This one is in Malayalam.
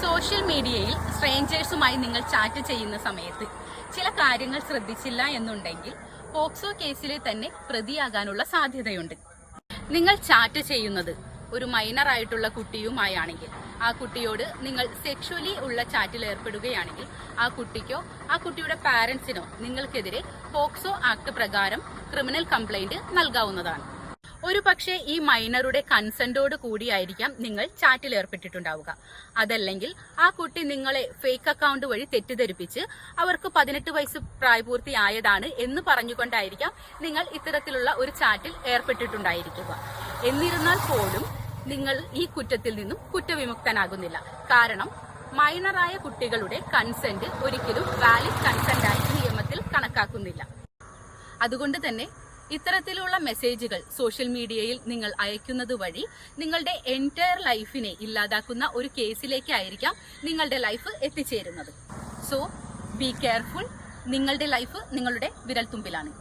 സോഷ്യൽ മീഡിയയിൽ സ്ട്രേഞ്ചേഴ്സുമായി നിങ്ങൾ ചാറ്റ് ചെയ്യുന്ന സമയത്ത് ചില കാര്യങ്ങൾ ശ്രദ്ധിച്ചില്ല എന്നുണ്ടെങ്കിൽ പോക്സോ കേസിലെ തന്നെ പ്രതിയാകാനുള്ള സാധ്യതയുണ്ട്. നിങ്ങൾ ചാറ്റ് ചെയ്യുന്നത് ഒരു മൈനർ ആയിട്ടുള്ള കുട്ടിയുമായാണെങ്കിൽ ആ കുട്ടിയോട് നിങ്ങൾ സെക്ഷുവലി ഉള്ള ചാറ്റിൽ ഏർപ്പെടുകയാണെങ്കിൽ ആ കുട്ടിക്കോ ആ കുട്ടിയുടെ പാരന്റ്സിനോ നിങ്ങൾക്കെതിരെ പോക്സോ ആക്ട് പ്രകാരം ക്രിമിനൽ കംപ്ലൈന്റ് നൽകാവുന്നതാണ്. ഒരു പക്ഷേ ഈ മൈനറുടെ കൺസെന്റോട് കൂടിയായിരിക്കാം നിങ്ങൾ ചാറ്റിൽ ഏർപ്പെട്ടിട്ടുണ്ടാവുക. അതല്ലെങ്കിൽ ആ കുട്ടി നിങ്ങളെ ഫേക്ക് അക്കൗണ്ട് വഴി തെറ്റിദ്ധരിപ്പിച്ച് അവർക്ക് 18 വയസ്സ് പ്രായപൂർത്തിയായതാണ് എന്ന് പറഞ്ഞുകൊണ്ടായിരിക്കാം നിങ്ങൾ ഇത്തരത്തിലുള്ള ഒരു ചാറ്റിൽ ഏർപ്പെട്ടിട്ടുണ്ടായിരിക്കുക. എന്നിരുന്നാൽ പോലും നിങ്ങൾ ഈ കുറ്റത്തിൽ നിന്നും കുറ്റവിമുക്തനാകുന്നില്ല. കാരണം മൈനറായ കുട്ടികളുടെ കൺസെന്റ് ഒരിക്കലും വാലിഡ് കൺസെന്റായി നിയമത്തിൽ കണക്കാക്കുന്നില്ല. അതുകൊണ്ട് തന്നെ ഇത്തരത്തിലുള്ള മെസ്സേജുകൾ സോഷ്യൽ മീഡിയയിൽ നിങ്ങൾ അയക്കുന്നത് വഴി നിങ്ങളുടെ എൻറ്റയർ ലൈഫിനെ ഇല്ലാതാക്കുന്ന ഒരു കേസിലേക്കായിരിക്കാം നിങ്ങളുടെ ലൈഫ് എത്തിച്ചേരുന്നത്. So be careful. നിങ്ങളുടെ ലൈഫ് നിങ്ങളുടെ വിരൽത്തുമ്പിലാണ്.